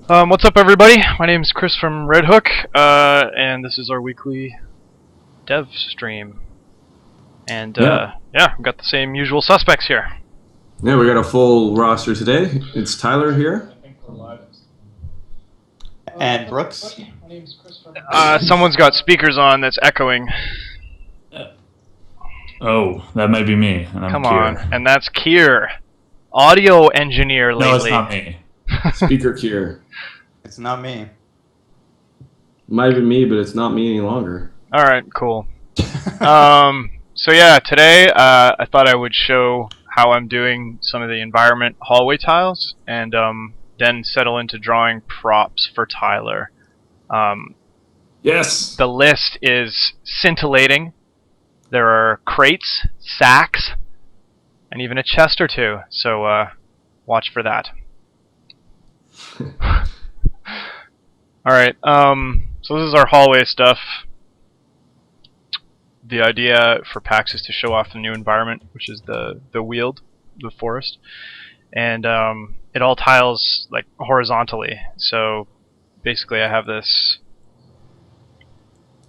What's up, everybody? My name's Chris from Red Hook, and this is our weekly dev stream. And yeah, we've got the same usual suspects here. Yeah, we got a full roster today. It's Tyler here. And Brooks. Someone's got speakers on that's echoing. Oh, that might be me, and I'm Come Keir. on, and that's Keir, audio engineer lately. No, it's not me. Speaker Kier. It's not me. Might have been me, but it's not me any longer. All right, cool. So yeah, today I thought I would show how I'm doing some of the environment hallway tiles, and then settle into drawing props for Tyler. Yes! The list is scintillating. There are crates, sacks, and even a chest or two, so watch for that. Alright, so this is our hallway stuff. The idea for PAX is to show off the new environment, which is the Weald, the forest. And it all tiles like horizontally. So basically I have this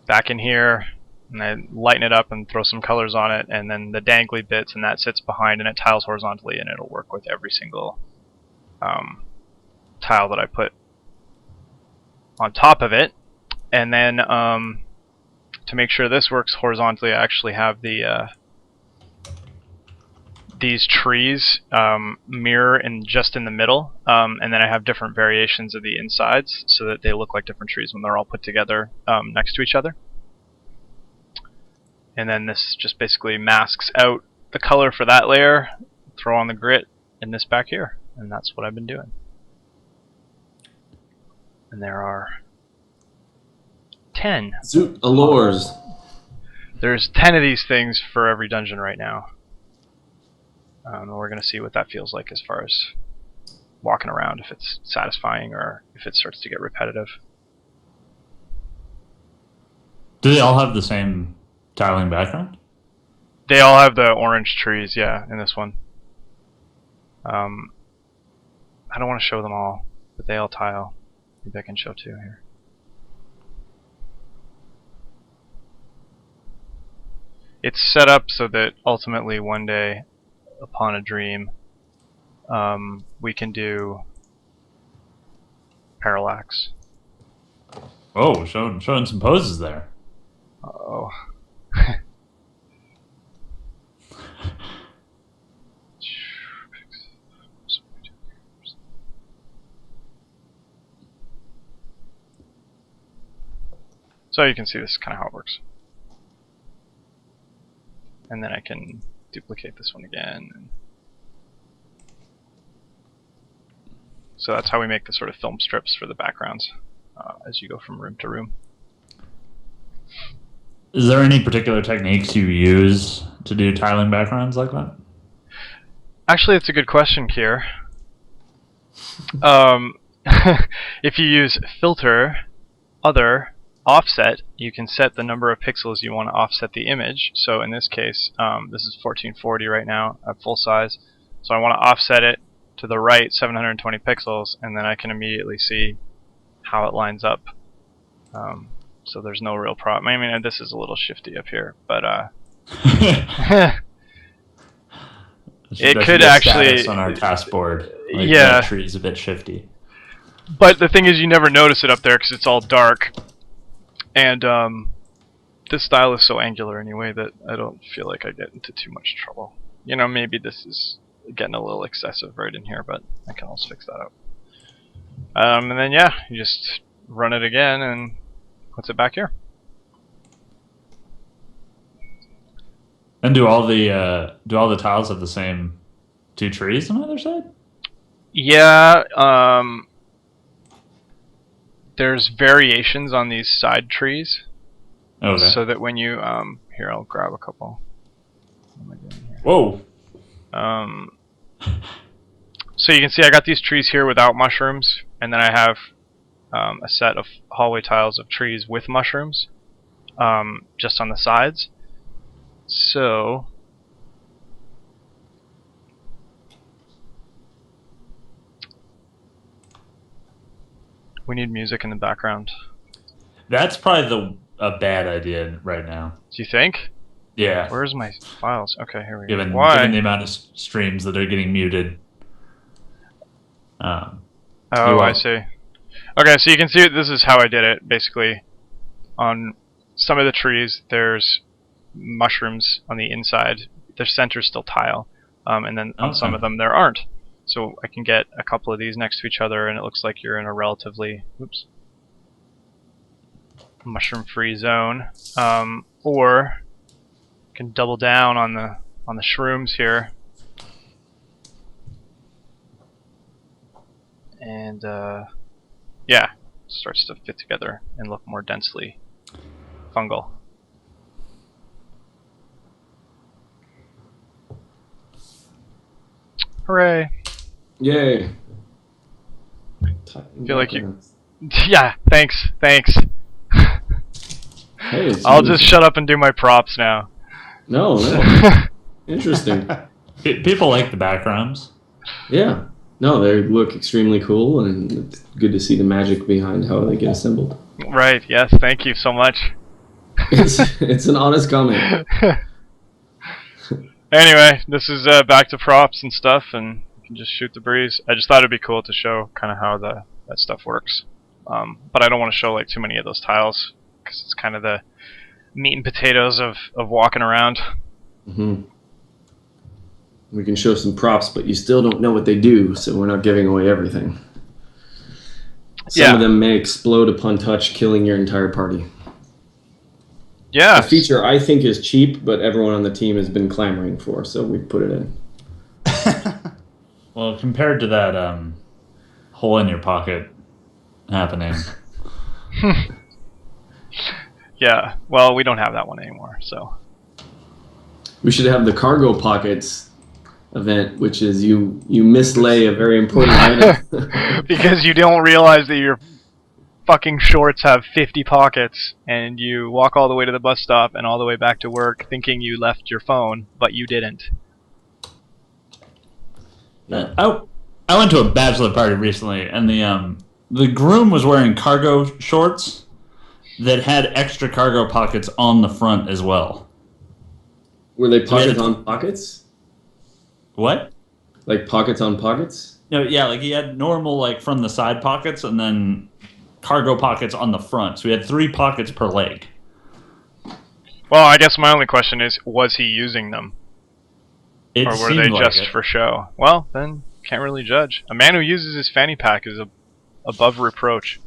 back in here, and I lighten it up and throw some colors on it, and then the dangly bits, and that sits behind, and it tiles horizontally, and it'll work with every single tile that I put on top of it. And then to make sure this works horizontally, I actually have the these trees mirror just in the middle, and then I have different variations of the insides so that they look like different trees when they're all put together next to each other. And then this just basically masks out the color for that layer, throw on the grit in this back here, and that's what I've been doing. And there are 10. Zoot allures. There's 10 of these things for every dungeon right now. And we're going to see what that feels like as far as walking around, if it's satisfying or if it starts to get repetitive. Do they all have the same tiling background? They all have the orange trees, yeah, in this one. I don't want to show them all, but they all tile. Maybe I can show two here. It's set up so that ultimately one day, upon a dream, we can do parallax. Oh, showing some poses there. Uh-oh. So you can see this is kind of how it works. And then I can duplicate this one again. So that's how we make the sort of film strips for the backgrounds as you go from room to room. Is there any particular techniques you use to do tiling backgrounds like that? Actually, it's a good question, Keir. If you use filter, other, offset, you can set the number of pixels you want to offset the image. So in this case, this is 1440 right now at full size. So I want to offset it to the right 720 pixels, and then I can immediately see how it lines up. So there's no real problem. I mean, this is a little shifty up here, but it could actually on our task board. Like, yeah, that tree's a bit shifty. But the thing is, you never notice it up there because it's all dark. And this style is so angular anyway that I don't feel like I get into too much trouble. You know, maybe this is getting a little excessive right in here, but I can always fix that up. And then yeah, you just run it again and puts it back here. And do all the tiles have the same two trees on either side? Yeah, there's variations on these side trees. Okay. So that when you here, I'll grab a couple. What am I doing here? Whoa. So you can see I got these trees here without mushrooms, and then I have a set of hallway tiles of trees with mushrooms just on the sides. So We need music in the background. That's probably a bad idea right now. Do you think? Yeah. Where's my files? Okay, here we go. Given Why? the amount of streams that are getting muted. Oh, I see. Okay, so you can see this is how I did it. Basically, on some of the trees, there's mushrooms on the inside. The center's still tile, and then on some of them there aren't. So I can get a couple of these next to each other, and it looks like you're in a relatively mushroom-free zone. Or you can double down on the shrooms here, and yeah, it starts to fit together and look more densely fungal. Hooray! Yay. Feel like you... Yeah, thanks. Hey, I'll just shut up and do my props now. No. Interesting. People like the backgrounds. Yeah. No, they look extremely cool, and it's good to see the magic behind how they get assembled. Right, yes, thank you so much. It's an honest comment. Anyway, this is back to props and stuff, and you can just shoot the breeze. I just thought it'd be cool to show kind of how that stuff works. But I don't want to show like too many of those tiles, because it's kind of the meat and potatoes of walking around. Mm-hmm. We can show some props, but you still don't know what they do, so we're not giving away everything. Some of them may explode upon touch, killing your entire party. Yeah. A feature I think is cheap, but everyone on the team has been clamoring for, so we put it in. Well, compared to that hole in your pocket happening. Yeah, well, we don't have that one anymore, so. We should have the cargo pockets event, which is you mislay a very important item. Because you don't realize that your fucking shorts have 50 pockets, and you walk all the way to the bus stop and all the way back to work thinking you left your phone, but you didn't. I went to a bachelor party recently, and the groom was wearing cargo shorts that had extra cargo pockets on the front as well. Were they pockets on pockets? What? Like pockets on pockets? No, yeah, like he had normal, like, from the side pockets, and then cargo pockets on the front. So he had 3 pockets per leg. Well, I guess my only question is, was he using them? It or were seemed they like just it. for show? Well, then, can't really judge. A man who uses his fanny pack is above reproach.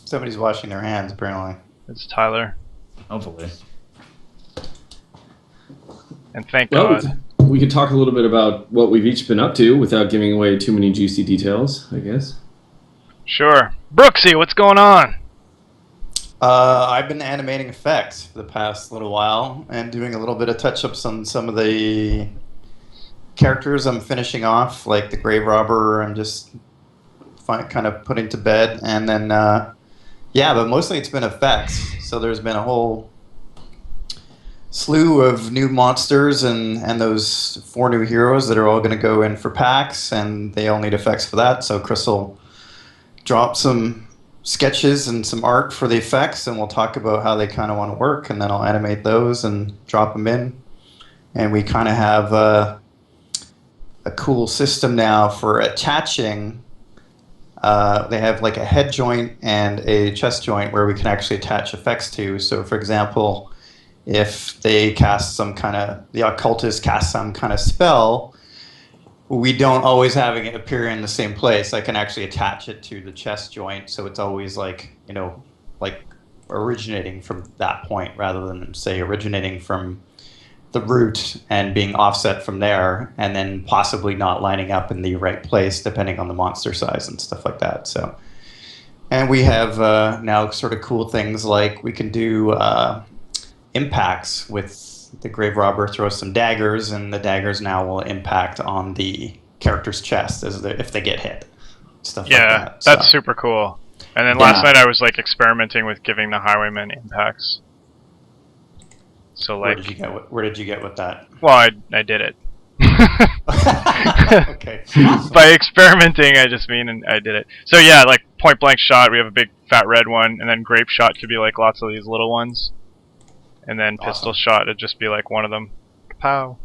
Somebody's washing their hands, apparently. It's Tyler. Hopefully. And thank Well, God. we could talk a little bit about what we've each been up to without giving away too many juicy details, I guess. Sure. Brooksy, what's going on? I've been animating effects for the past little while and doing a little bit of touch-ups on some of the characters I'm finishing off, like the grave robber I'm just kind of putting to bed. And then, yeah, but mostly it's been effects. So there's been a whole slew of new monsters and those 4 new heroes that are all going to go in for packs, and they all need effects for that. So Chris will drop some sketches and some art for the effects, and we'll talk about how they kind of want to work, and then I'll animate those and drop them in. And we kind of have a cool system now for attaching. They have like a head joint and a chest joint where we can actually attach effects to. So, for example, if they cast the occultist casts some kind of spell, we don't always have it appear in the same place. I can actually attach it to the chest joint, so it's always like originating from that point rather than, say, originating from the root and being offset from there, and then possibly not lining up in the right place depending on the monster size and stuff like that. So, and we have now sort of cool things like we can do impacts with the grave robber throws some daggers, and the daggers now will impact on the character's chest if they get hit. Stuff like that. Yeah, that's super cool. And then last night I was like experimenting with giving the highwaymen impacts. So Where like, where did you get with that? well, I did it. Okay. By experimenting, I just mean I did it. So yeah, like point blank shot, we have a big fat red one, and then grape shot could be like lots of these little ones, and then pistol shot would just be like one of them. Pow.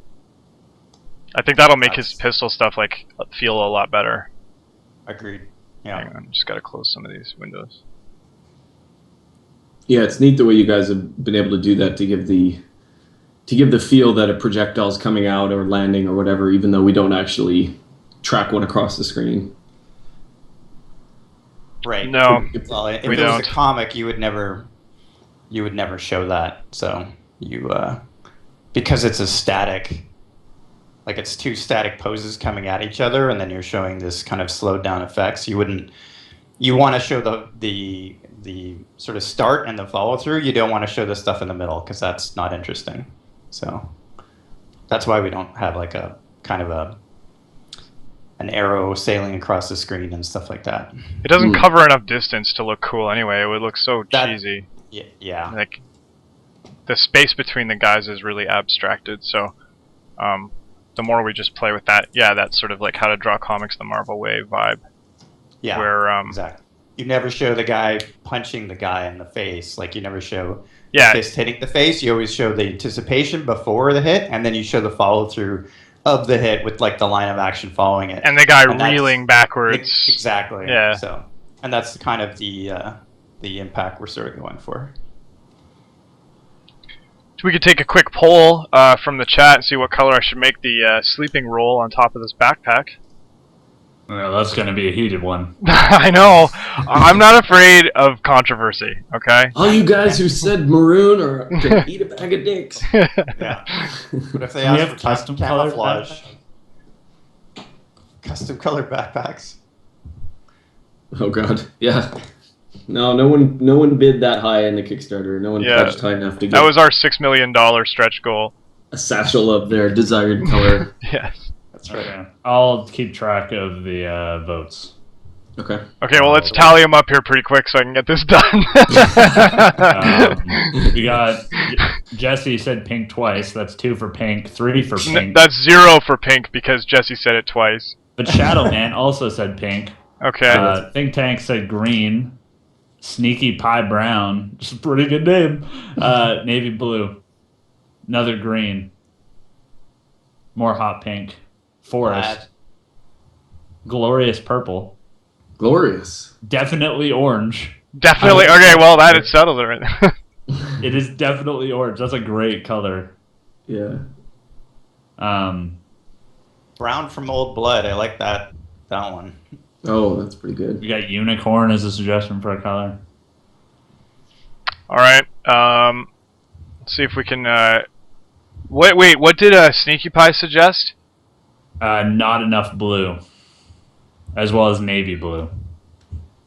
I think that'll make his pistol stuff like feel a lot better. Agreed. Yeah. Hang on, just gotta close some of these windows. Yeah, it's neat the way you guys have been able to do that to give the feel that a projectile's coming out or landing or whatever, even though we don't actually track one across the screen. Right. No, Well, if we it was don't. a comic, you would never show that. So you because it's a static, like it's two static poses coming at each other, and then you're showing this kind of slowed down effects. You want to show the sort of start and the follow through. You don't want to show the stuff in the middle because that's not interesting. So that's why we don't have like a kind of an arrow sailing across the screen and stuff like that. It doesn't cover enough distance to look cool anyway. It would look so cheesy. Yeah. Like the space between the guys is really abstracted. So the more we just play with that, that's sort of like how to draw comics the Marvel way vibe. Yeah. Where exactly. You never show the guy punching the guy in the face. Like you never show the fist hitting the face. You always show the anticipation before the hit, and then you show the follow through of the hit with like the line of action following it. And the guy reeling backwards. Exactly. Yeah. So, and that's kind of the impact we're sort of going for. So we could take a quick poll from the chat and see what color I should make the sleeping roll on top of this backpack. Well, that's going to be a heated one. I know. I'm not afraid of controversy, okay? All you guys who said maroon are gonna eat a bag of dicks. Yeah. But if they We ask have for custom camouflage, custom colored backpacks. Oh god, yeah. No one bid that high in the Kickstarter. No one pledged high enough to get that was our $6 million stretch goal. a satchel of their desired color. Yes. That's right. Okay. I'll keep track of the votes. Okay. Okay, well, let's tally them up here pretty quick so I can get this done. We got Jesse said pink twice. That's 2 for pink, 3 for pink. That's 0 for pink because Jesse said it twice. But Shadow Man also said pink. Okay. Think Tank said green. Sneaky Pie Brown, just a pretty good name. Navy blue. Another green. More hot pink. Forest. Glorious purple. Glorious. Definitely orange. Definitely. Okay, well, it settles it right. It is definitely orange. That's a great color. Yeah. Brown from Old Blood. I like that one. Oh, that's pretty good. We got unicorn as a suggestion for a color. All right. Let's see if we can. Wait. What did Sneaky Pie suggest? Not enough blue, as well as navy blue.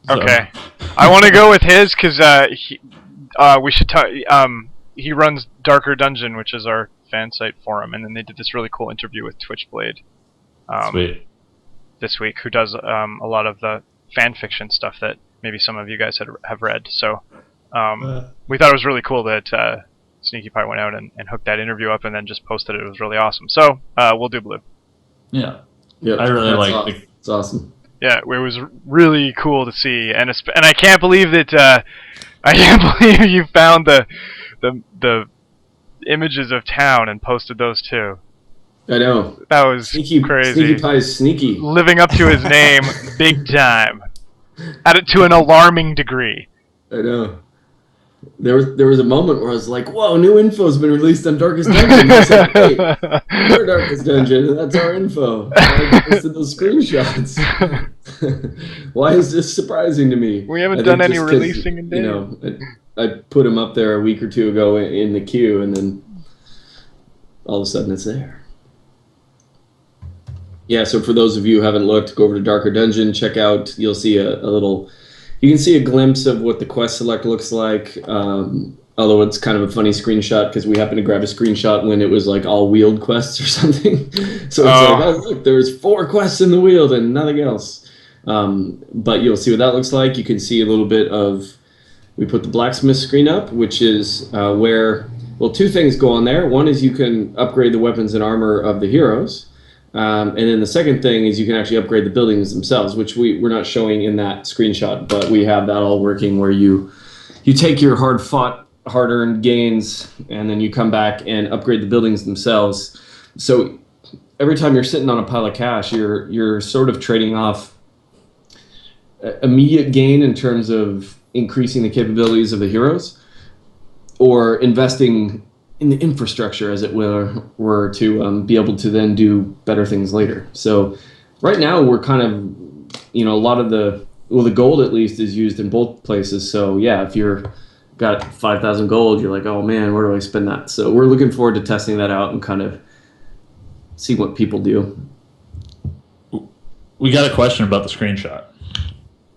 So. Okay. I want to go with his because we should. He runs Darker Dungeon, which is our fan site forum, and then they did this really cool interview with Twitchblade. Sweet. This week, who does a lot of the fan fiction stuff that maybe some of you guys have read. So we thought it was really cool that Sneaky Pie went out and hooked that interview up and then just posted it. It was really awesome. So we'll do blue. Yeah. Yeah. I really like it. It's awesome. Yeah, it was really cool to see, and I can't believe that you found the images of town and posted those too. I know. That was crazy. Sneaky Pie's sneaky. Living up to his name, big time. At it to an alarming degree. I know. There was a moment where I was like, "Whoa, new info's been released on Darkest Dungeon." I said, "Hey, we're Darkest Dungeon, and that's our info." I posted those screenshots. Why is this surprising to me? We haven't done any releasing in days. You know, I put them up there a week or two ago in the queue, and then all of a sudden it's there. Yeah, so for those of you who haven't looked, go over to Darker Dungeon, check out, you'll see a little, you can see a glimpse of what the quest select looks like, although it's kind of a funny screenshot because we happened to grab a screenshot when it was like all wheeled quests or something. So it's like, oh look, there's 4 quests in the wheeled and nothing else. But you'll see what that looks like. You can see a little bit of, we put the blacksmith screen up, which is where Well, two things go on there. One is you can upgrade the weapons and armor of the heroes. And then the second thing is you can actually upgrade the buildings themselves, which we're not showing in that screenshot, but we have that all working where you take your hard-fought, hard-earned gains, and then you come back and upgrade the buildings themselves. So every time you're sitting on a pile of cash, you're sort of trading off immediate gain in terms of increasing the capabilities of the heroes, or investing in the infrastructure, as it were to be able to then do better things later. So right now we're kind of, a lot of the gold at least is used in both places. So yeah, if you're got 5,000 gold, you're like, oh man, where do I spend that? So we're looking forward to testing that out and kind of see what people do. We got a question about the screenshot.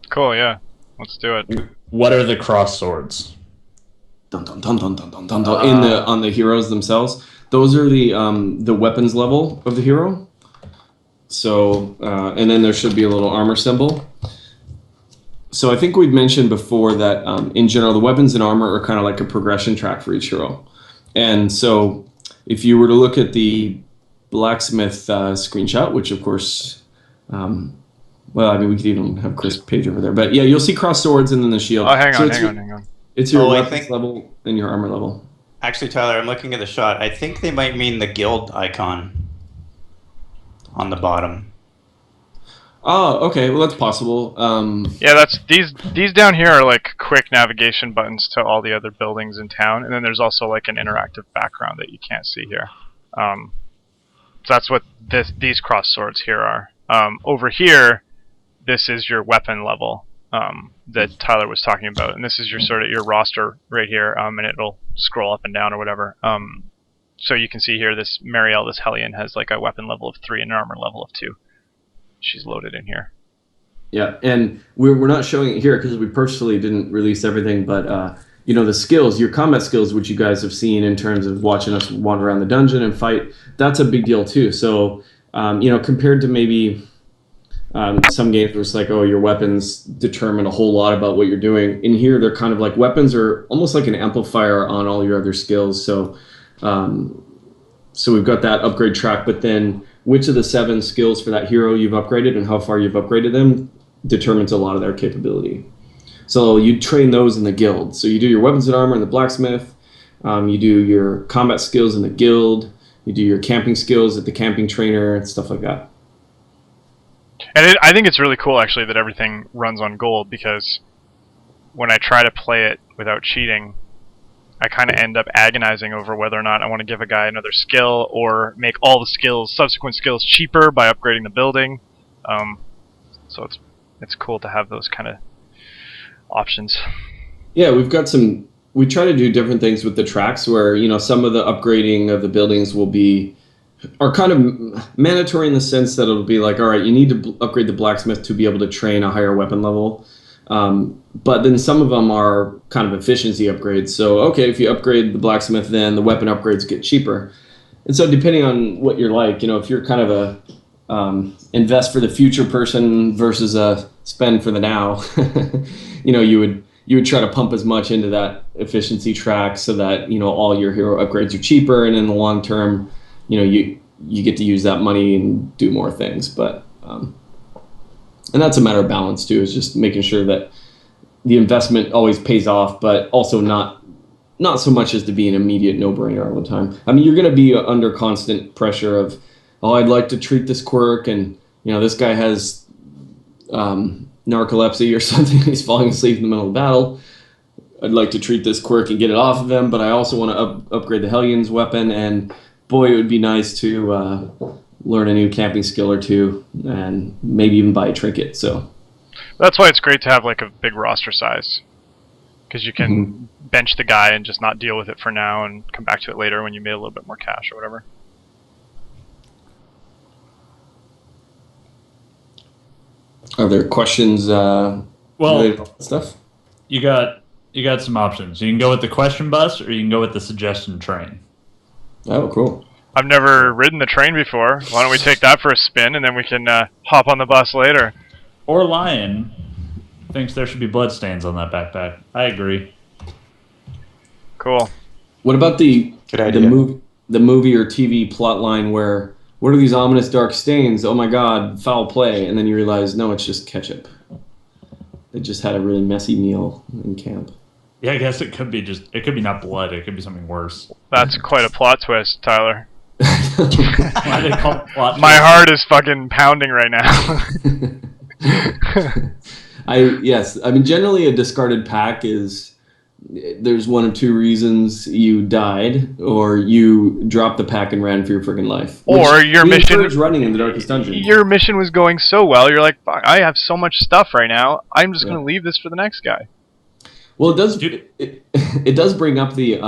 Cool, yeah. Let's do it. What are the cross swords? Dun, dun, dun, dun, dun, dun, dun, dun. On the heroes themselves, those are the weapons level of the hero. So and then there should be a little armor symbol. So I think we've mentioned before that in general the weapons and armor are kind of like a progression track for each hero. And so if you were to look at the blacksmith screenshot, which of course, we could even have Chris page over there. But yeah, you'll see cross swords and then the shield. Oh, hang on. It's your weapons level and your armor level. Actually, Tyler, I'm looking at the shot. I think they might mean the guild icon on the bottom. Oh, okay. Well, that's possible. Yeah, that's these down here are like quick navigation buttons to all the other buildings in town, and then there's also like an interactive background that you can't see here. So that's what these cross swords here are. Over here, this is your weapon level that Tyler was talking about, and this is your roster right here, and it'll scroll up and down or whatever. So you can see here this Marielle, this Hellion, has like a weapon level of 3 and an armor level of 2. She's loaded in here. Yeah, and we're not showing it here because we purposely didn't release everything, but the skills, your combat skills, which you guys have seen in terms of watching us wander around the dungeon and fight, that's a big deal too. So compared to maybe some games where it's like, oh, your weapons determine a whole lot about what you're doing. In here, they're kind of like weapons are almost like an amplifier on all your other skills. So we've got that upgrade track, but then which of the 7 skills for that hero you've upgraded and how far you've upgraded them determines a lot of their capability. So you train those in the guild. So you do your weapons and armor in the blacksmith. You do your combat skills in the guild. You do your camping skills at the camping trainer and stuff like that. And I think it's really cool, actually, that everything runs on gold, because when I try to play it without cheating, I kind of end up agonizing over whether or not I want to give a guy another skill or make all the subsequent skills cheaper by upgrading the building. So it's cool to have those kind of options. Yeah, we try to do different things with the tracks where, some of the upgrading of the buildings are kind of mandatory in the sense that it'll be like, all right, you need to upgrade the blacksmith to be able to train a higher weapon level. But then some of them are kind of efficiency upgrades. So, okay, if you upgrade the blacksmith, then the weapon upgrades get cheaper. And so depending on what you're like, if you're kind of a invest for the future person versus a spend for the now, you would try to pump as much into that efficiency track so that, all your hero upgrades are cheaper. And in the long term, you get to use that money and do more things. But and that's a matter of balance too, is just making sure that the investment always pays off, but also not so much as to be an immediate no-brainer all the time. I mean, you're going to be under constant pressure of, oh, I'd like to treat this quirk, and this guy has narcolepsy or something, he's falling asleep in the middle of the battle. I'd like to treat this quirk and get it off of him, but I also want to upgrade the Hellion's weapon, and boy, it would be nice to learn a new camping skill or two, and maybe even buy a trinket. So that's why it's great to have like a big roster size, because you can bench the guy and just not deal with it for now and come back to it later when you made a little bit more cash or whatever. Are there questions related to stuff? You got some options. You can go with the question bus, or you can go with the suggestion train. Oh, cool. I've never ridden the train before. Why don't we take that for a spin, and then we can hop on the bus later? Or Lion thinks there should be bloodstains on that backpack. I agree. Cool. What about the Good idea. the movie or TV plot line where what are these ominous dark stains? Oh my God, foul play! And then you realize no, it's just ketchup. They just had a really messy meal in camp. Yeah, I guess it could be not blood. It could be something worse. That's quite a plot twist, Tyler. Why do they call it plot My twist? heart is fucking pounding right now. I mean, generally a discarded pack is there's one of two reasons: you died, or you dropped the pack and ran for your friggin' life. Or your mission running in the darkest dungeon. Your mission was going so well, you're like, fuck, I have so much stuff right now. I'm just gonna leave this for the next guy. Well, it does bring up the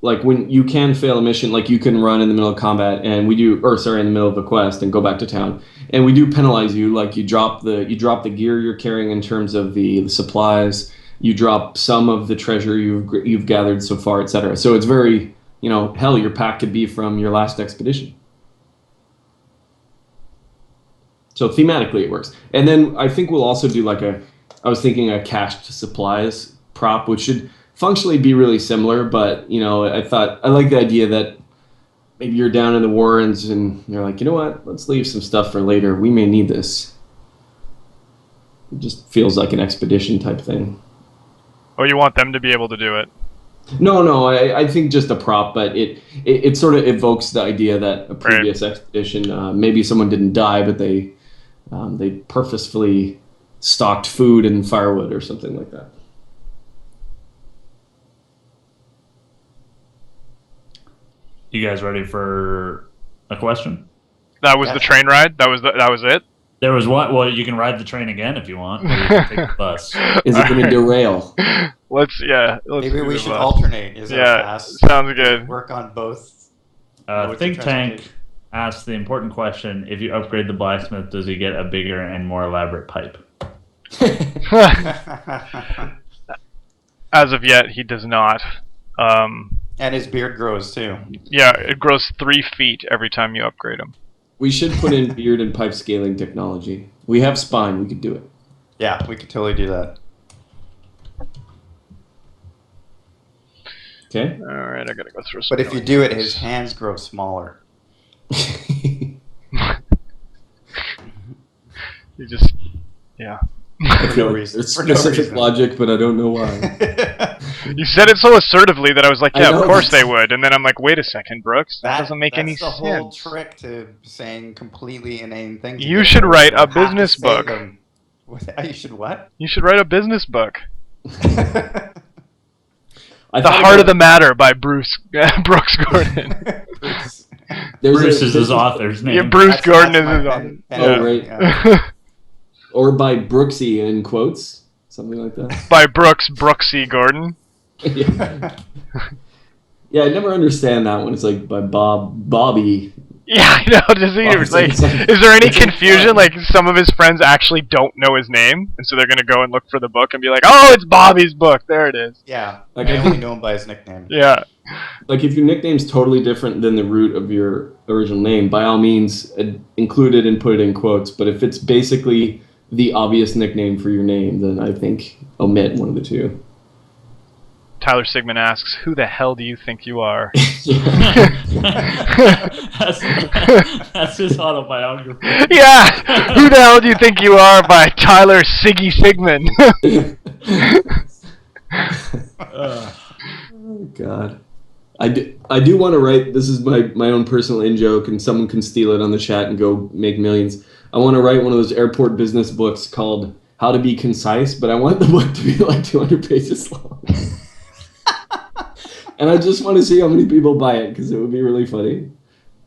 like when you can fail a mission, like you can run in the middle of combat and in the middle of a quest and go back to town, and we do penalize you. Like you drop the gear you're carrying in terms of the supplies. You drop some of the treasure you've gathered so far, etc. So it's very, hell, your pack could be from your last expedition. So thematically it works. And then I think we'll also do I was thinking a cached supplies prop, which should functionally be really similar, but I like the idea that maybe you're down in the Warrens and you're like, you know what, let's leave some stuff for later. We may need this. It just feels like an expedition type thing. Oh, you want them to be able to do it? No, I think just a prop, but it sort of evokes the idea that a previous expedition, maybe someone didn't die, but they purposefully stocked food and firewood or something like that. You guys ready for a question? That was the train ride? That was it? There was one. Well, you can ride the train again if you want, or you can take the bus. Is it going to derail? Let's Maybe we should alternate. Sounds good. Work on both. Think Tank asked the important question: if you upgrade the blacksmith, does he get a bigger and more elaborate pipe? As of yet, he does not. And his beard grows too. Yeah, it grows 3 feet every time you upgrade him. We should put in beard and pipe scaling technology. We have spine. We could do it. Yeah, we could totally do that. Okay. All right, I gotta go through some. But if you do it, his hands grow smaller. You just, yeah. I feel like reason. there's For no specific reason. logic, but I don't know why. You said it so assertively that I was like, I yeah, know, of course that's- they would. And then I'm like, wait a second, Brooks. That doesn't make any That's the whole sense. trick to saying completely inane things. You should write a have to business say book. them. You should what? You should write a business book. I The thought Heart about- of the Matter by Brooks Gordon. Bruce is his author's name. Yeah, Bruce That's Gordon is my his pen- author. pen- Oh, right. yeah. Or by Brooksy in quotes, something like that. By Brooksy Gordon. Yeah. Yeah, I never understand that one. It's like by Bobby. Yeah, I know. Does he, It's like, like- is there any it's like confusion? fun. Like, some of his friends actually don't know his name, and so they're gonna go and look for the book and be like, "Oh, it's Bobby's book. There it is." Yeah, Like, I I only think- know him by his nickname. Yeah. Like if your nickname's totally different than the root of your original name, by all means include it and put it in quotes. But if it's basically the obvious nickname for your name, then I think omit one of the two. Tyler Sigman asks, "Who the hell do you think you are?" That's his autobiography. Yeah. Who the hell do you think you are? By Tyler Sigman. Oh God, I do want to write. This is my own personal in joke, and someone can steal it on the chat and go make millions. I want to write one of those airport business books called How to Be Concise, but I want the book to be like 200 pages long. And I just want to see how many people buy it because it would be really funny.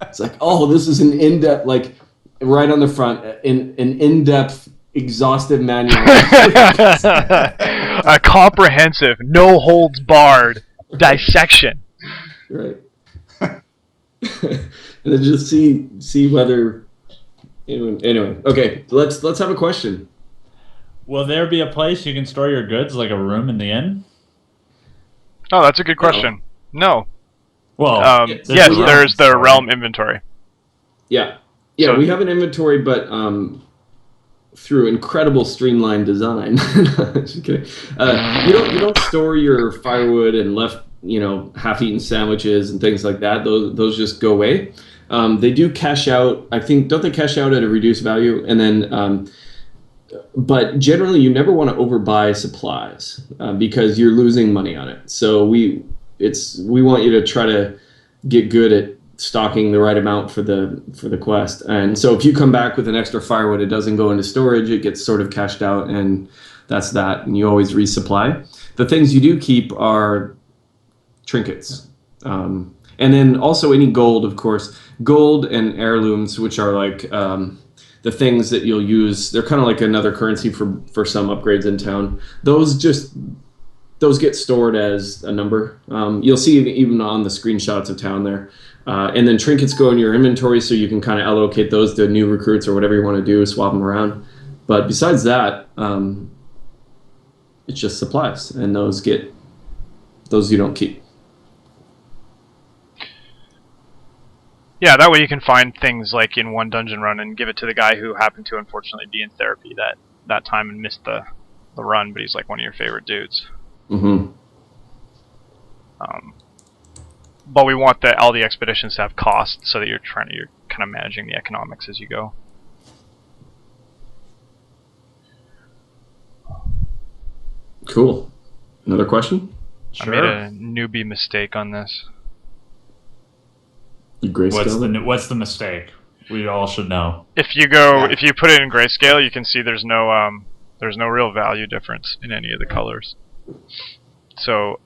It's like, oh, this is an in-depth, like right on the front, an in-depth, exhaustive manual. A comprehensive, no holds barred dissection. Right. And then just see whether. Anyway, okay. Let's have a question. Will there be a place you can store your goods, like a room in the inn? Oh, that's a good question. No. Well, Yes, a realm there's the story. realm inventory. Yeah, So- we have an inventory, but through incredible streamlined design. Just kidding. You don't store your firewood and half-eaten sandwiches and things like that. Those just go away. They do cash out. I think, don't they cash out at a reduced value? And then, but generally, you never want to overbuy supplies because you're losing money on it. So we want you to try to get good at stocking the right amount for the quest. And so if you come back with an extra firewood, it doesn't go into storage. It gets sort of cashed out, and that's that. And you always resupply. The things you do keep are trinkets. And then also any gold, of course. Gold and heirlooms, which are like the things that you'll use. They're kind of like another currency for some upgrades in town. Those get stored as a number. You'll see even on the screenshots of town there. And then trinkets go in your inventory, so you can kind of allocate those to new recruits or whatever you want to do, swap them around. But besides that, it's just supplies, and those you don't keep. Yeah, that way you can find things like in one dungeon run and give it to the guy who happened to unfortunately be in therapy that time and missed the run, but he's like one of your favorite dudes. Mm-hmm. But we want all the expeditions to have costs, so that you're kind of managing the economics as you go. Cool. Another question? Sure. I made a newbie mistake on this. What's the mistake? We all should know. If you put it in grayscale, you can see there's no real value difference in any of the colors. So,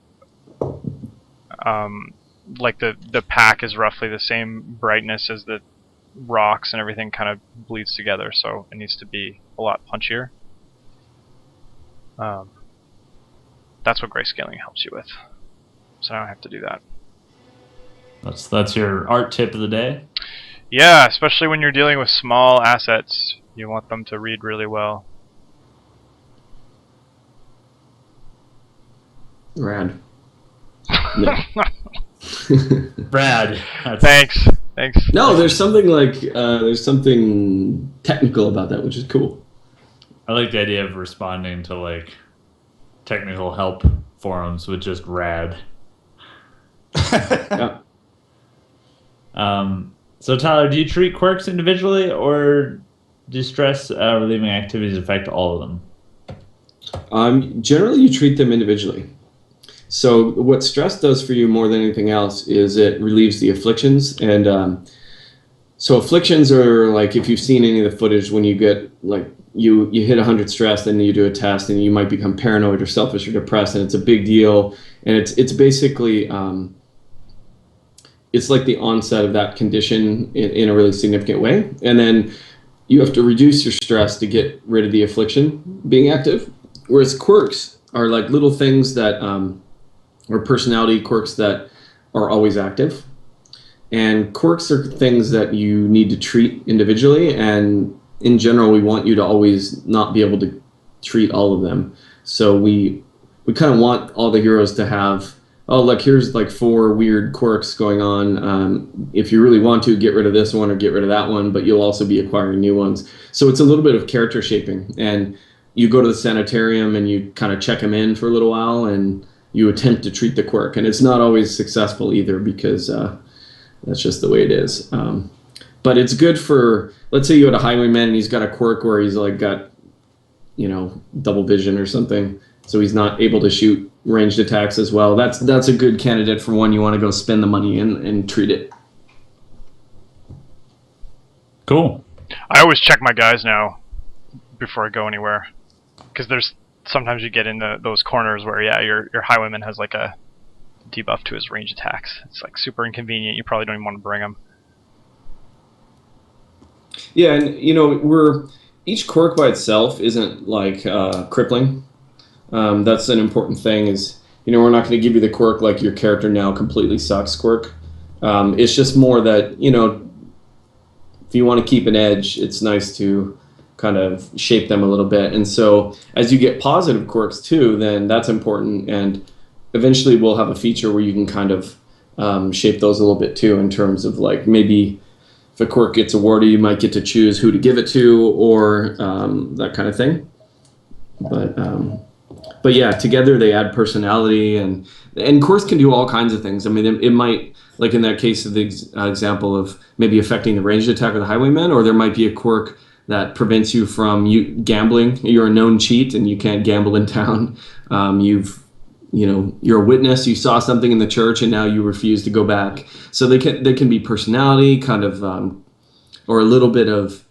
like the pack is roughly the same brightness as the rocks, and everything kind of bleeds together. So it needs to be a lot punchier. That's what grayscaling helps you with. So I don't have to do that. That's your art tip of the day? Yeah, especially when you're dealing with small assets, you want them to read really well. Rad. No. Brad. Thanks. No, there's something technical about that, which is cool. I like the idea of responding to like technical help forums with just rad. Yeah. So Tyler, do you treat quirks individually, or do stress relieving activities affect all of them? Generally, you treat them individually. So what stress does for you more than anything else is it relieves the afflictions. And so afflictions are like, if you've seen any of the footage, when you get like you hit 100 stress, then you do a test, and you might become paranoid or selfish or depressed, and it's a big deal. And it's basically it's like the onset of that condition in a really significant way. And then you have to reduce your stress to get rid of the affliction being active. Whereas quirks are like little things that, or personality quirks that are always active. And quirks are things that you need to treat individually. And in general, we want you to always not be able to treat all of them. So we kind of want all the heroes to have, oh, look, here's like 4 weird quirks going on. If you really want to, get rid of this one or get rid of that one, but you'll also be acquiring new ones. So it's a little bit of character shaping. And you go to the sanitarium and you kind of check them in for a little while, and you attempt to treat the quirk. And it's not always successful either, because that's just the way it is. But it's good for, let's say you had a highwayman and he's got a quirk where he's like got, double vision or something. So he's not able to shoot ranged attacks as well. That's a good candidate for one you want to go spend the money in and treat it. Cool. I always check my guys now before I go anywhere, because there's sometimes you get in those corners where your highwayman has like a debuff to his range attacks. It's like super inconvenient. You probably don't even want to bring them. Yeah, and each quirk by itself isn't like crippling. That's an important thing. Is we're not going to give you the quirk like your character now completely sucks quirk. It's just more that if you want to keep an edge, it's nice to kind of shape them a little bit. And so as you get positive quirks too, then that's important. And eventually we'll have a feature where you can kind of shape those a little bit too, in terms of like maybe if a quirk gets awarded, you might get to choose who to give it to, or that kind of thing. But but yeah, together they add personality, and quirks can do all kinds of things. I mean, it might, like in that case of the example of maybe affecting the ranged attack of the highwayman, or there might be a quirk that prevents you from gambling. You're a known cheat and you can't gamble in town. You're a witness. You saw something in the church and now you refuse to go back. So they can be personality, kind of, or a little bit of,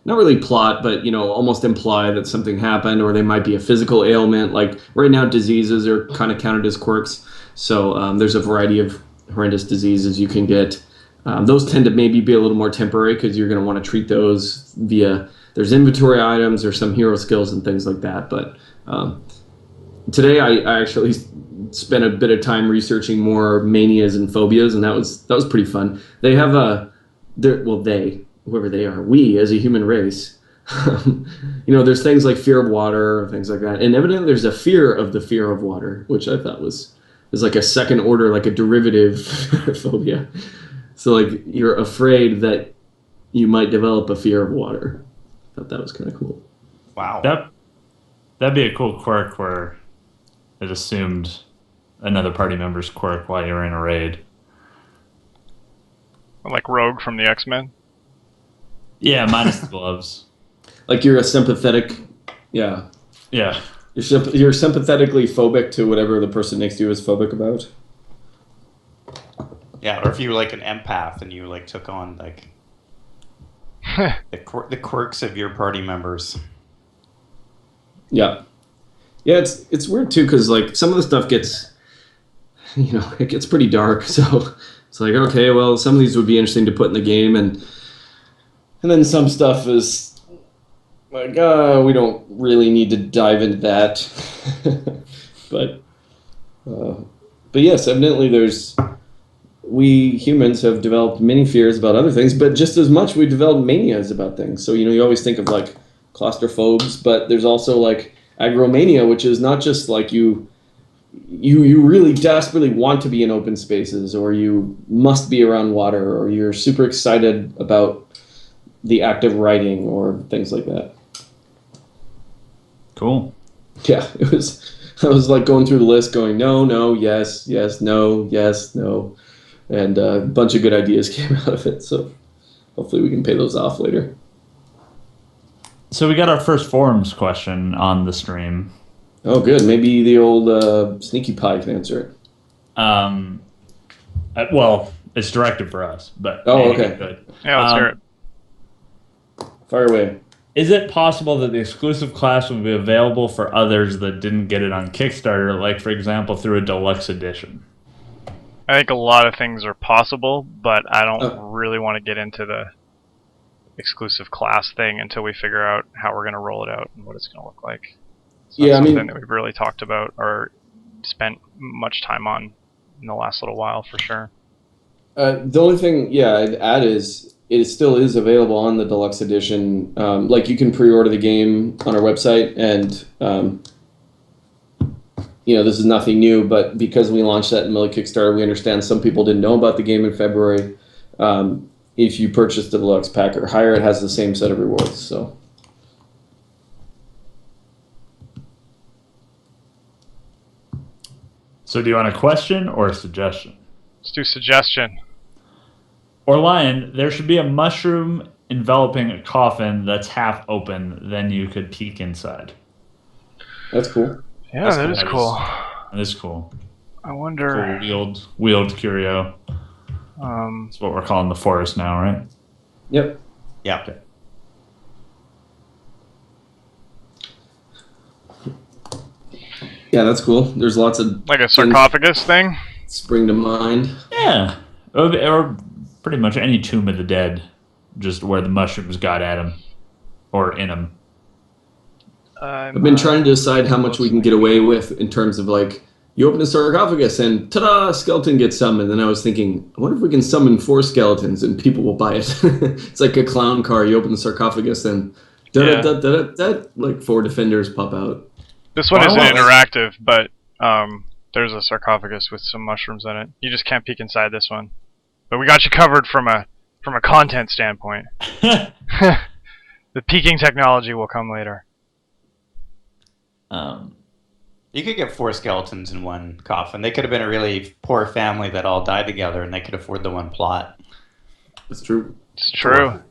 not really plot, but almost imply that something happened, or they might be a physical ailment. Like right now, diseases are kind of counted as quirks. So there's a variety of horrendous diseases you can get. Those tend to maybe be a little more temporary because you're going to want to treat those via, there's inventory items or some hero skills and things like that. But today I actually spent a bit of time researching more manias and phobias, and that was pretty fun. They have whoever they are, we as a human race, there's things like fear of water or things like that. And evidently there's a fear of the fear of water, which I thought was like a second order, like a derivative phobia. So like you're afraid that you might develop a fear of water. I thought that was kind of cool. Wow. That'd be a cool quirk where it assumed another party member's quirk while you were in a raid. Like Rogue from the X-Men? Yeah, minus the gloves. Like you're a sympathetic, yeah. Yeah. You're sympathetically phobic to whatever the person next to you is phobic about. Yeah, or if you were like an empath and you like took on like the quirks of your party members. Yeah. Yeah, it's weird too, because like some of the stuff gets, it gets pretty dark. So it's like, okay, well, some of these would be interesting to put in the game, and then some stuff is like, we don't really need to dive into that. but yes, evidently we humans have developed many fears about other things, but just as much we've developed manias about things. So, you always think of like claustrophobes, but there's also like agromania, which is not just like you really desperately want to be in open spaces, or you must be around water, or you're super excited about the act of writing, or things like that. Cool. Yeah, I was like going through the list going, no, yes, no, yes, no. And a bunch of good ideas came out of it, so hopefully we can pay those off later. So we got our first forums question on the stream. Oh, good. Maybe the old Sneaky Pie can answer it. Well, it's directed for us, but okay. Good. Yeah, let's hear it. Fire away. Is it possible that the exclusive class will be available for others that didn't get it on Kickstarter, like, for example, through a deluxe edition? I think a lot of things are possible, but I don't really want to get into the exclusive class thing until we figure out how we're going to roll it out and what it's going to look like. It's not something that we've really talked about or spent much time on in the last little while, for sure. The only thing, I'd add is it still is available on the deluxe edition. Like you can pre-order the game on our website, and this is nothing new, but because we launched that in the Kickstarter, we understand some people didn't know about the game in February. If you purchase the deluxe pack or higher, it has the same set of rewards. So do you want a question or a suggestion? Let's do suggestion. Or Lion, there should be a mushroom enveloping a coffin that's half open, then you could peek inside. That's cool. Yeah, that is cool. That is cool. I wonder... Cool wheeled curio. That's what we're calling the forest now, right? Yep. Yeah. Okay. Yeah, that's cool. There's lots of... Like a sarcophagus thing? Spring to mind. Yeah. Or pretty much any Tomb of the Dead, just where the mushrooms got at him. Or in him. I've been trying to decide how much we can get away with in terms of like, you open a sarcophagus and ta-da, skeleton gets summoned. And I was thinking, I wonder if we can summon 4 skeletons and people will buy it. It's like a clown car. You open the sarcophagus and like 4 defenders pop out. This one isn't interactive, but there's a sarcophagus with some mushrooms in it. You just can't peek inside this one. But we got you covered from a content standpoint. The peeking technology will come later. You could get 4 skeletons in one coffin. They could have been a really poor family that all died together, and they could afford the one plot. That's true. It's true.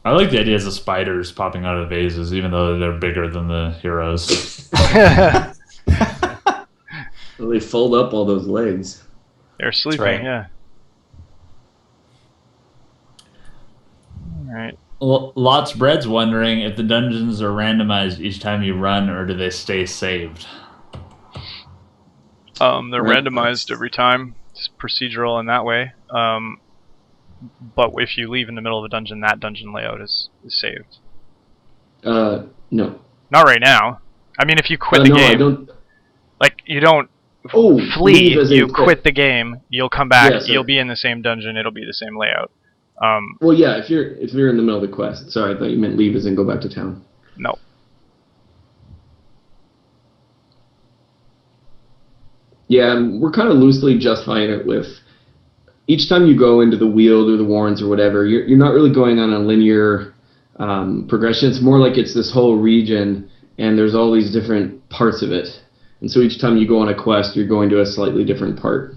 I like the ideas of spiders popping out of vases, even though they're bigger than the heroes. Well, they fold up all those legs. They're sleeping, right. yeah. All right. Lots Bread's wondering if the dungeons are randomized each time you run, or do they stay saved? They're randomized every time. It's procedural in that way. But if you leave in the middle of a dungeon, that dungeon layout is saved. No. Not right now. I mean, if you quit the No, game, I don't. like you don't leave flee, as in you quit the game. You'll come back. Yeah, sorry. You'll be in the same dungeon. It'll be the same layout. Well, yeah. If you're in the middle of the quest. Sorry, I thought you meant leave as in go back to town. No. Yeah, and we're kind of loosely justifying it with each time you go into the Weald or the Warrens or whatever, you're not really going on a linear progression. It's more like it's this whole region, and there's all these different parts of it. And so each time you go on a quest, you're going to a slightly different part.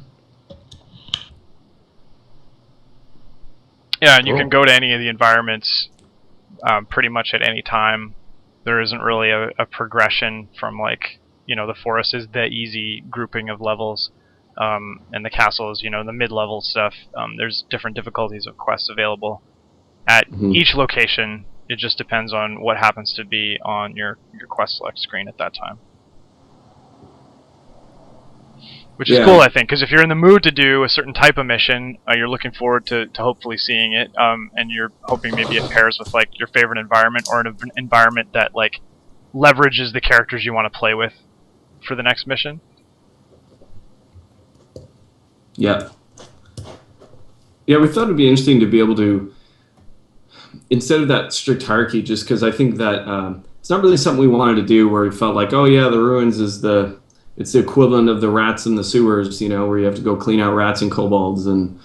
Yeah, and you can go to any of the environments pretty much at any time. There isn't really a progression from, like, you know, the forest is the easy grouping of levels, and the castle is, you know, the mid-level stuff. There's different difficulties of quests available at each location. It just depends on what happens to be on your quest select screen at that time. Which is cool, I think, because if you're in the mood to do a certain type of mission, you're looking forward to hopefully seeing it, and you're hoping maybe it pairs with, like, your favorite environment, or an environment that, like, leverages the characters you want to play with for the next mission. Yeah. Yeah, we thought it'd be interesting to be able to, instead of that strict hierarchy, just because I think that it's not really something we wanted to do where we felt like, oh yeah, the ruins is it's the equivalent of the rats in the sewers, you know, where you have to go clean out rats and kobolds. And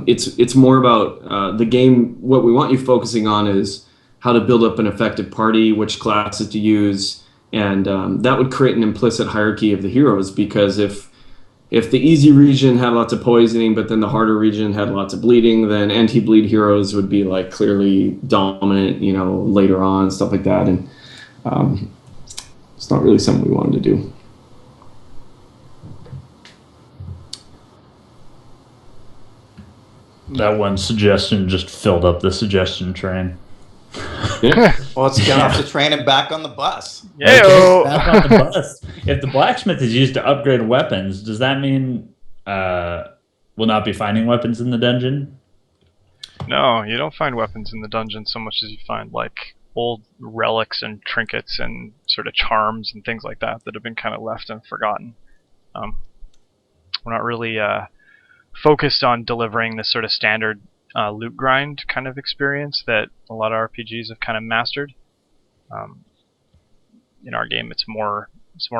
it's more about the game. What we want you focusing on is how to build up an effective party, which classes to use, and that would create an implicit hierarchy of the heroes, because if the easy region had lots of poisoning, but then the harder region had lots of bleeding, then anti-bleed heroes would be, like, clearly dominant, you know, later on, stuff like that. And it's not really something we wanted to do. That one suggestion just filled up the suggestion train. Yeah. Well, let's get off the train and back on the bus. Yeah. Okay, back on the bus. If the blacksmith is used to upgrade weapons, does that mean we'll not be finding weapons in the dungeon? No, you don't find weapons in the dungeon so much as you find, like, old relics and trinkets and sort of charms and things like that have been kind of left and forgotten. We're not really focused on delivering this sort of standard loot grind kind of experience that a lot of RPGs have kind of mastered. In our game, it's more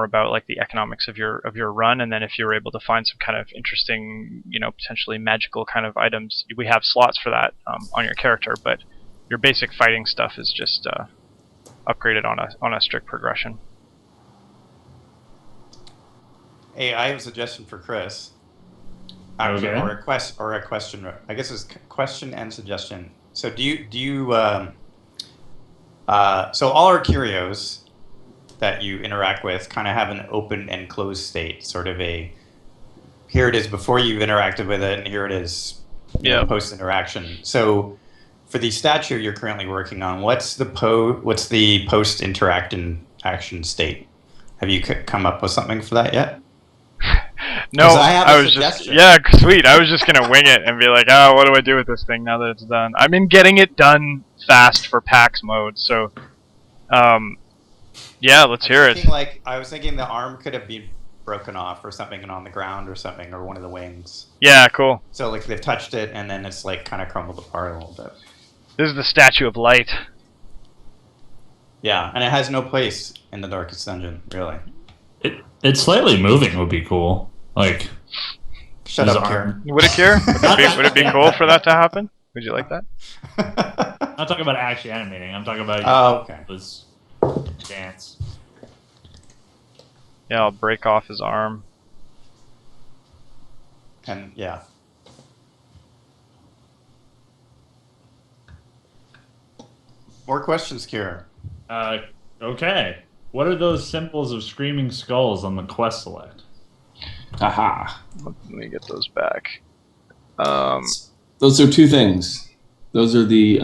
about, like, the economics of your run, and then if you're able to find some kind of interesting, you know, potentially magical kind of items, we have slots for that on your character. But your basic fighting stuff is just upgraded on a strict progression. Hey, I have a suggestion for Chris. Actually, Okay. or a question. I guess it's question and suggestion. So do you so all our curios that you interact with kind of have an open and closed state, sort of a, here it is before you've interacted with it, and here it is post interaction. So for the statue you're currently working on, what's the post interaction action state? Have you come up with something for that yet? No, I was sweet. I was just gonna wing it and be like, oh, what do I do with this thing now that it's done? I've been getting it done fast for PAX mode, so yeah, let's hear it. I was thinking the arm could have been broken off or something and on the ground or something, or one of the wings. Yeah, cool. So, like, they've touched it and then it's, like, kind of crumbled apart a little bit. This is the Statue of Light. Yeah, and it has no place in the Darkest Dungeon, really. It's slightly moving would be cool. Like, Shut his up, arm. Kieran. Would it be cool for that to happen? Would you like that? I'm not talking about actually animating. I'm talking about Oh, okay. this dance. Yeah, I'll break off his arm. And yeah. More questions, Kira. Okay. What are those symbols of screaming skulls on the quest select? Aha. Let me get those back. Those are two things. Those are the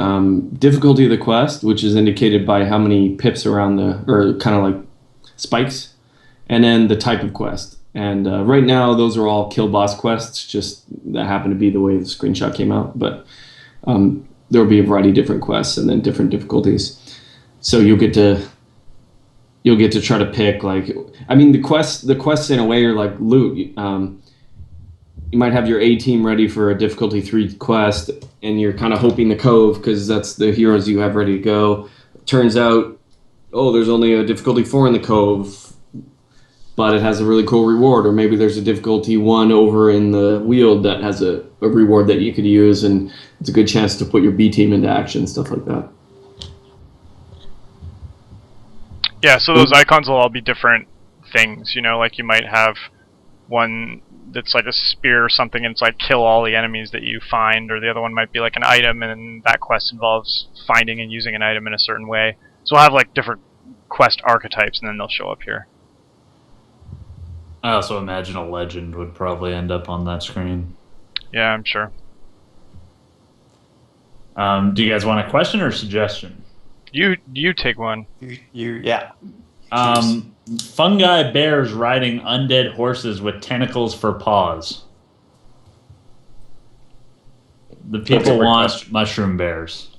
difficulty of the quest, which is indicated by how many pips around or kind of like spikes, and then the type of quest. And right now, those are all kill boss quests, just that happen to be the way the screenshot came out. But there will be a variety of different quests and then different difficulties. So you'll get to try to pick, like, I mean, the quests in a way are like loot. You might have your A team ready for a difficulty 3 quest, and you're kind of hoping the Cove, because that's the heroes you have ready to go. Turns out, oh, there's only a difficulty 4 in the Cove, but it has a really cool reward. Or maybe there's a difficulty 1 over in the Weald that has a reward that you could use, and it's a good chance to put your B team into action, stuff like that. Yeah, so those icons will all be different things, you know, like you might have one that's like a spear or something, and it's like kill all the enemies that you find, or the other one might be like an item, and that quest involves finding and using an item in a certain way. So we'll have like different quest archetypes, and then they'll show up here. I also imagine a legend would probably end up on that screen. Yeah, I'm sure. Do you guys want a question or suggestion? You take one. Yeah. Fungi bears riding undead horses with tentacles for paws. The people want mushroom bears.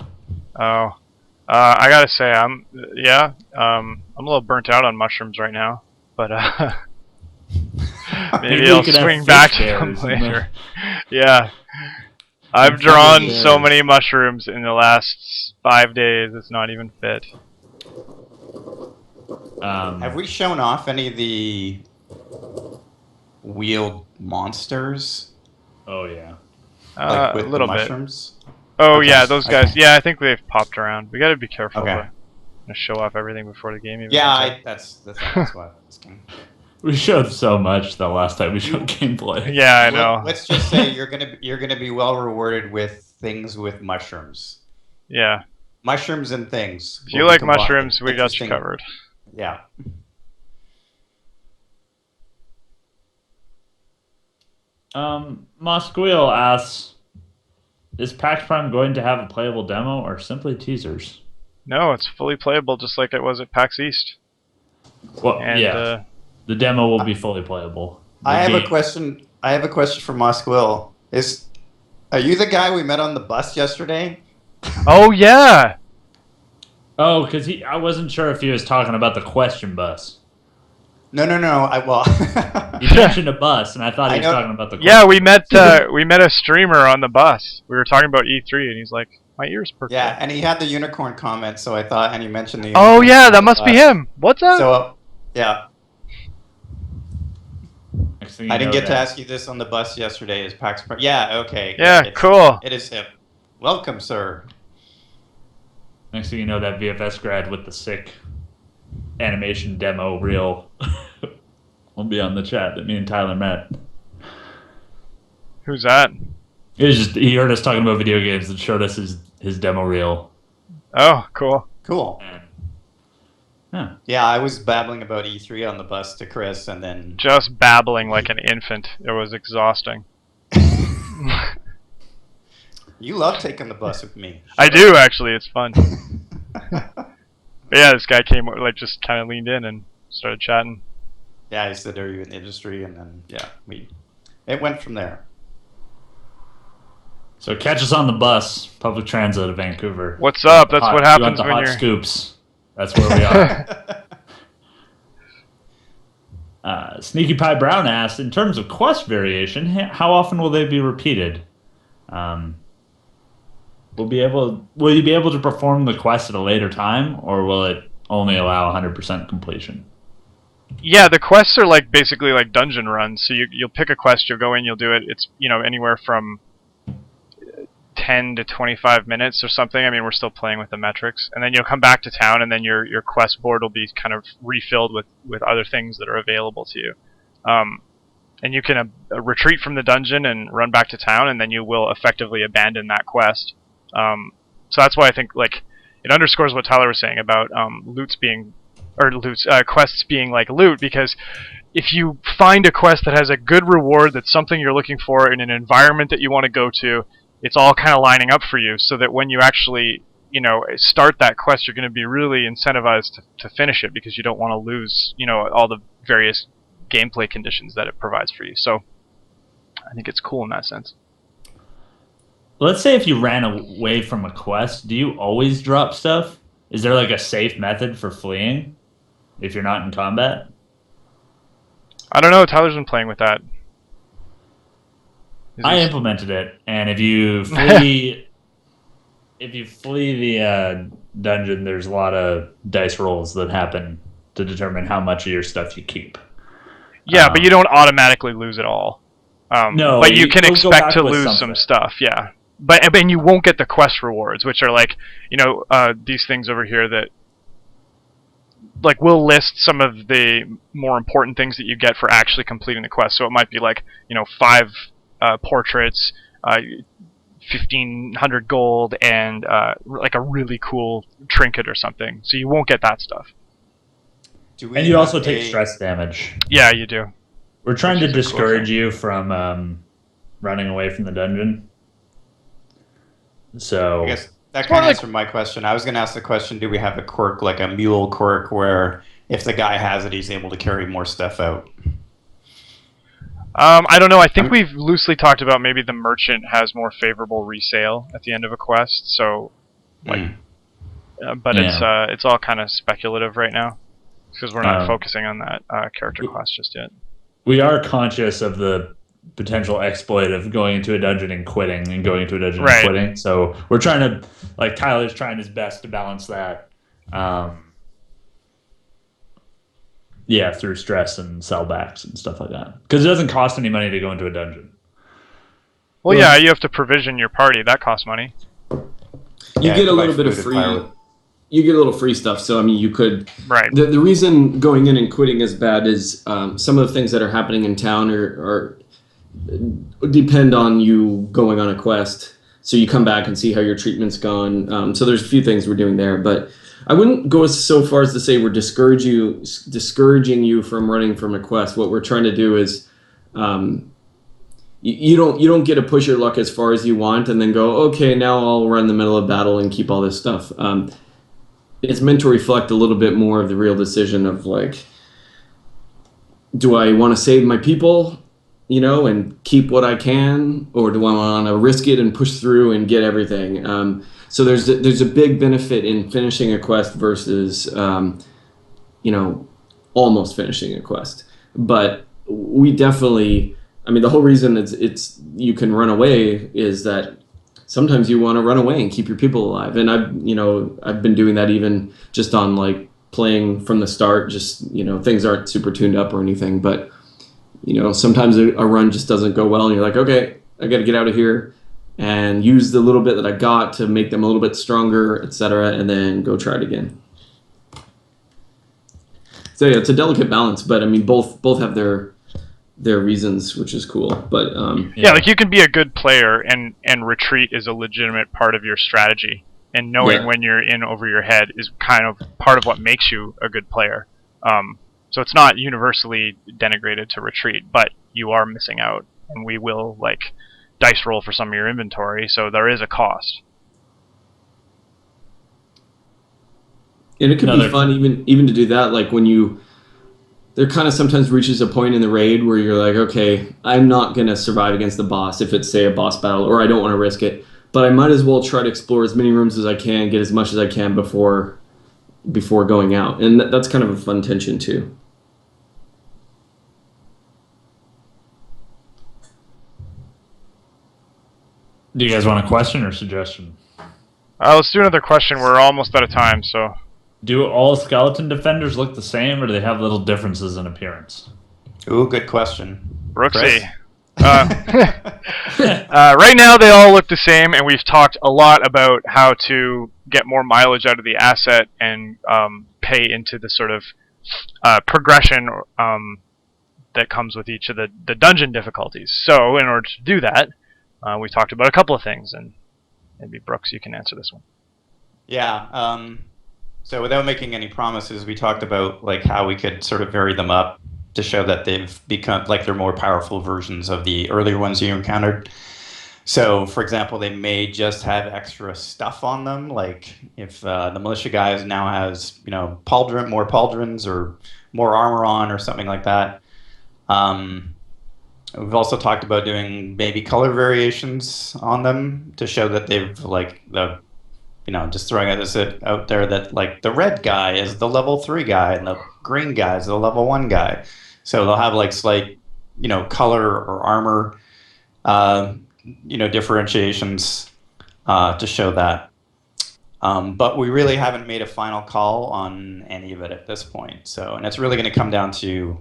Oh, I gotta say, I'm a little burnt out on mushrooms right now, but maybe I'll swing back to them later. Yeah, I've drawn so many mushrooms in the last 5 days. It's not even fit. Have we shown off any of the wheeled monsters? Oh yeah, like with a little the bit. mushrooms? Oh Okay. yeah, those guys. Okay. Yeah, I think they've popped around. We gotta be careful. Okay. To show off everything before the game even Yeah, comes that's why I was asking. we showed so much the last time we showed gameplay. out. Yeah, I know. Let's just say you're gonna be well rewarded with things with mushrooms. Yeah. Mushrooms and things. If you like mushrooms, we got you Interesting. covered. Yeah. Mosqueal asks, is PAX Prime going to have a playable demo or simply teasers? No, it's fully playable just like it was at PAX East. Well, And yeah, the demo will be fully playable. I have a question. I have a question for Mosqueal. Are you the guy we met on the bus yesterday? oh yeah. Oh, because I wasn't sure if he was talking about the question bus. No. He mentioned a bus, and I thought he was talking about the question. Yeah, we met a streamer on the bus. We were talking about E3, and he's like, "My ears perked Yeah, up." and he had the unicorn comment, so I thought, and he mentioned the. Oh unicorn yeah, on that the must be bus. him. What's up? So, yeah, Next thing you I didn't know get to ask you this on the bus yesterday. Is PAX Prime? Yeah, okay. Yeah, cool. It is him. Welcome, sir. Next thing you know, that VFS grad with the sick animation demo reel will be on the chat that me and Tyler met. Who's that? He heard us talking about video games and showed us his demo reel. Oh, cool. Cool. Yeah. Yeah, I was babbling about E3 on the bus to Chris, and then Just babbling like an infant. It was exhausting. you love taking the bus with me. I do actually. It's fun. But yeah, this guy came like just kind of leaned in and started chatting. Yeah, I said, "Are you in the industry?" And then it went from there. So catch us on the bus, public transit of Vancouver. What's up? That's what happens when hot you're. scoops. That's where we are. Sneaky Pie Brown asked, in terms of quest variation, how often will they be repeated? Will you be able to perform the quest at a later time, or will it only allow 100% completion? Yeah, the quests are like basically like dungeon runs. So you'll pick a quest, you'll go in, you'll do it. It's anywhere from 10 to 25 minutes or something. I mean, we're still playing with the metrics. And then you'll come back to town, and then your quest board will be kind of refilled with other things that are available to you. And you can retreat from the dungeon and run back to town, and then you will effectively abandon that quest. So that's why I think like it underscores what Tyler was saying about quests being like loot, because if you find a quest that has a good reward, that's something you're looking for in an environment that you want to go to, it's all kind of lining up for you, so that when you actually start that quest, you're going to be really incentivized to finish it, because you don't want to lose all the various gameplay conditions that it provides for you. So I think it's cool in that sense. Let's say if you ran away from a quest, do you always drop stuff? Is there like a safe method for fleeing if you're not in combat? I don't know. Tyler's been playing with that. I implemented it, and if you flee, the dungeon, there's a lot of dice rolls that happen to determine how much of your stuff you keep. Yeah, but you don't automatically lose it all. No, but you can expect to lose some stuff. Yeah, but you won't get the quest rewards, which are like these things over here that like will list some of the more important things that you get for actually completing the quest. So it might be like 5 portraits, 1,500 gold, and like a really cool trinket or something. So you won't get that stuff. And you also take stress damage. Yeah, you do. We're trying to discourage you from running away from the dungeon. So I guess that kind of answered my question. I was going to ask the question, do we have a quirk, like a mule quirk, where if the guy has it, he's able to carry more stuff out? I don't know. I think we've loosely talked about maybe the merchant has more favorable resale at the end of a quest. So, but it's all kind of speculative right now, because we're not focusing on that character class just yet. We are conscious of the potential exploit of going into a dungeon and quitting, and going into a dungeon and quitting. So we're trying to, like, Tyler's trying his best to balance that. Through stress and sellbacks and stuff like that. Because it doesn't cost any money to go into a dungeon. Well, yeah, you have to provision your party. That costs money. You get a little bit of free. You get a little free stuff. So I mean, you could. Right. The reason going in and quitting is bad is some of the things that are happening in town are depend on you going on a quest. So you come back and see how your treatment's gone. So there's a few things we're doing there, but I wouldn't go so far as to say we're discouraging you from running from a quest. What we're trying to do is, you don't get to push your luck as far as you want and then go, okay, now I'll run in the middle of battle and keep all this stuff. It's meant to reflect a little bit more of the real decision of like, do I want to save my people, and keep what I can, or do I want to risk it and push through and get everything? So there's a big benefit in finishing a quest versus, almost finishing a quest. But we definitely, the whole reason it's you can run away is that sometimes you want to run away and keep your people alive. And I've been doing that even just on like playing from the start. Just things aren't super tuned up or anything, but sometimes a run just doesn't go well, and you're like, okay, I got to get out of here and use the little bit that I got to make them a little bit stronger, etc., and then go try it again. So yeah, it's a delicate balance, but both have their reasons, which is cool. But like you can be a good player, and retreat is a legitimate part of your strategy, and knowing when you're in over your head is kind of part of what makes you a good player. So it's not universally denigrated to retreat, but you are missing out, and we will like dice roll for some of your inventory, so there is a cost. And it could be fun even to do that, like when there kind of sometimes reaches a point in the raid where you're like, okay, I'm not going to survive against the boss if it's, say, a boss battle, or I don't want to risk it, but I might as well try to explore as many rooms as I can, get as much as I can before going out. And that's kind of a fun tension too. Do you guys want a question or suggestion? Let's do another question. We're almost out of time, so. Do all skeleton defenders look the same, or do they have little differences in appearance? Ooh, good question. Brooksy. Right now, they all look the same, and we've talked a lot about how to get more mileage out of the asset and pay into the sort of progression that comes with each of the dungeon difficulties. So, in order to do that, we talked about a couple of things, and maybe Brooks, you can answer this one. Yeah. So without making any promises, we talked about like how we could sort of vary them up to show that they've become like they're more powerful versions of the earlier ones you encountered. So, for example, they may just have extra stuff on them, like if the militia guys now has more pauldrons or more armor on or something like that. We've also talked about doing maybe color variations on them to show that they've like the just throwing this out there that like the red guy is the level 3 guy and the green guy is the level 1 guy. So they'll have like slight, color or armor, differentiations to show that. But we really haven't made a final call on any of it at this point. So, and it's really going to come down to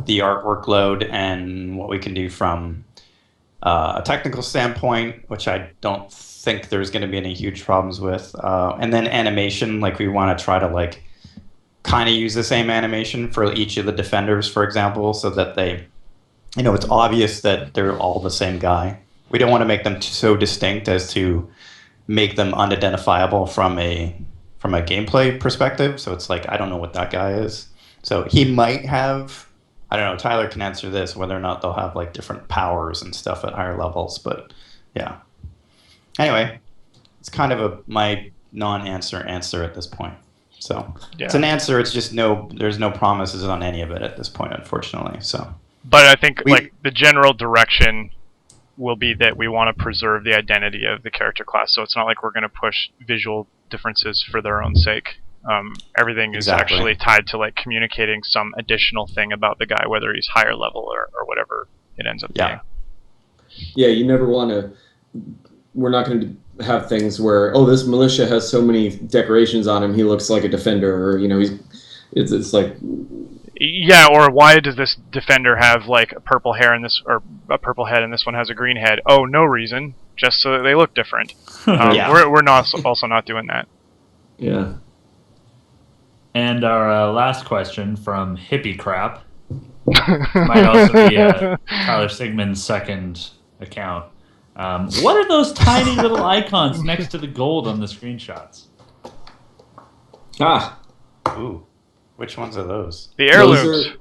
the art workload and what we can do from a technical standpoint, which I don't think there's going to be any huge problems with. And then animation, like we want to try to like kind of use the same animation for each of the defenders, for example, so that they, it's obvious that they're all the same guy. We don't want to make them so distinct as to make them unidentifiable from a gameplay perspective. So it's like, I don't know what that guy is. So he might have, I don't know, Tyler can answer this, whether or not they'll have like different powers and stuff at higher levels, but yeah. Anyway, it's kind of my non-answer at this point. So It's an answer. It's just there's no promises on any of it at this point, unfortunately. So, but I think the general direction will be that we want to preserve the identity of the character class. So it's not like we're going to push visual differences for their own sake. Everything is actually tied to like communicating some additional thing about the guy, whether he's higher level or whatever it ends up being. Yeah, you never want to. We're not going to have things where, this militia has so many decorations on him, he looks like a defender, or it's like. Yeah, or why does this defender have like a purple hair and a purple head, and this one has a green head? Oh, no reason, just so that they look different. We're also not doing that. Yeah. And our last question from Hippie Crap might also be Tyler Sigman's second account. What are those tiny little icons next to the gold on the screenshots? Ooh. Which ones are those? The heirlooms.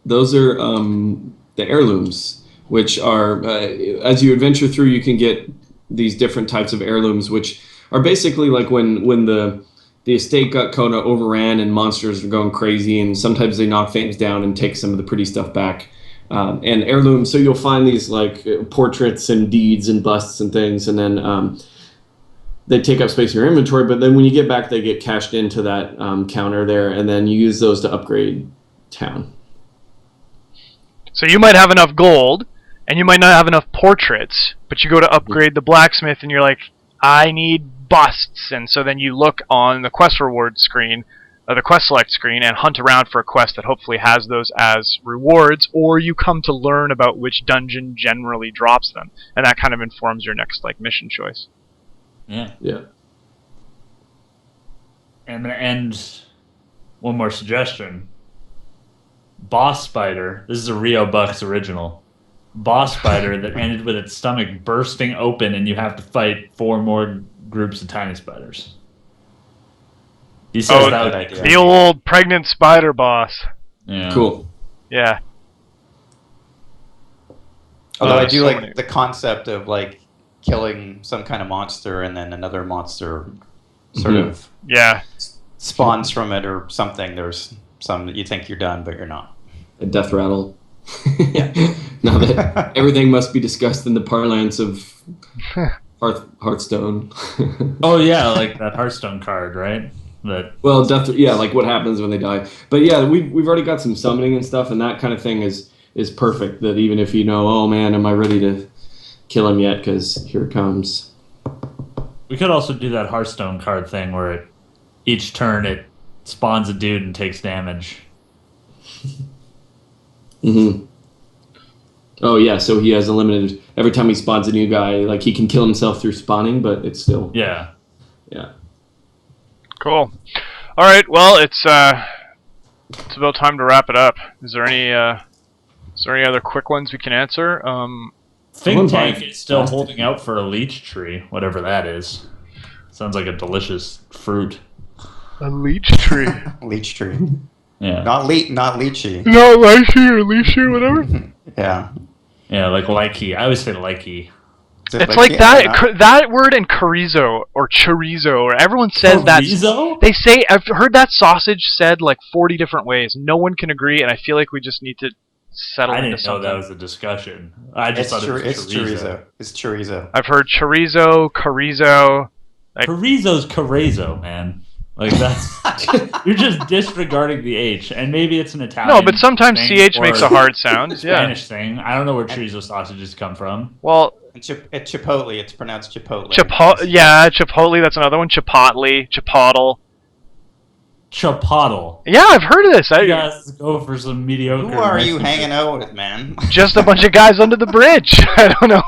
Those are the heirlooms, which are, as you adventure through, you can get these different types of heirlooms, which are basically like when the estate got kind of overran and monsters are going crazy, and sometimes they knock things down and take some of the pretty stuff back. And heirlooms, so you'll find these like portraits and deeds and busts and things, and then they take up space in your inventory, but then when you get back, they get cashed into that counter there, and then you use those to upgrade town. So you might have enough gold, and you might not have enough portraits, but you go to upgrade the blacksmith, and you're like, I need busts, and so then you look on the quest reward screen, the quest select screen, and hunt around for a quest that hopefully has those as rewards, or you come to learn about which dungeon generally drops them, and that kind of informs your next like mission choice. Yeah. And one more suggestion. Boss Spider. This is a Rio Bucks original. Boss Spider that ended with its stomach bursting open, and you have to fight 4 more groups of tiny spiders. He says the old pregnant spider boss. Yeah. Cool. Yeah. Although I do like the concept of like killing some kind of monster and then another monster sort of spawns from it or something. There's some you think you're done, but you're not. A death rattle. Yeah. Now that everything must be discussed in the parlance of Hearthstone. Oh yeah, like that Hearthstone card, right? Well, death. Yeah, like what happens when they die. But yeah, we've already got some summoning and stuff, and that kind of thing is perfect. That even if oh man, am I ready to kill him yet? Because here it comes. We could also do that Hearthstone card thing where each turn it spawns a dude and takes damage. Mm-hmm. Oh yeah, so he has a limited. Every time he spawns a new guy, like he can kill himself through spawning, but it's still. Yeah. Yeah. Cool. All right. Well, it's about time to wrap it up. Is there any other quick ones we can answer? Think Tank is still holding out for a leech tree, whatever that is. Sounds like a delicious fruit. A leech tree. Leech tree. Yeah. Not lychee. No, lychee or leech or whatever. Yeah. Yeah, like likey. I always say likey. It's like that word in chorizo or chorizo, or everyone says that. Chorizo? They say, I've heard that sausage said like 40 different ways. No one can agree, and I feel like we just need to settle into something. I didn't know that was a discussion. I just thought it was chorizo. It's chorizo. I've heard chorizo, chorizo. Like, chorizo's chorizo, man. Like that's you're just disregarding the H, and maybe it's an Italian. No, but sometimes thing CH makes a hard sound. Yeah. Spanish thing. I don't know where chorizo sausages come from. Well, It's Chipotle. It's pronounced Chipotle. Yeah, Chipotle. That's another one. Chipotle, Chipotle. Chipotle. Yeah, I've heard of this. You guys go for some mediocre. Who are you Mexican hanging out with, man? Just a bunch of guys under the bridge. I don't know.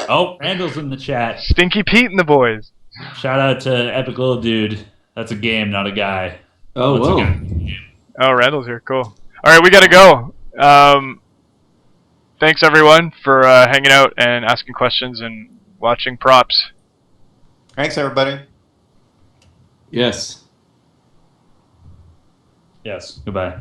Oh, Randall's in the chat. Stinky Pete and the boys. Shout out to Epic Little Dude. That's a game, not a guy. Oh, What's a whoa. game? Oh, Randall's here. Cool. All right, we got to go. Thanks, everyone, for hanging out and asking questions and watching props. Thanks, everybody. Yes. Yes. Goodbye.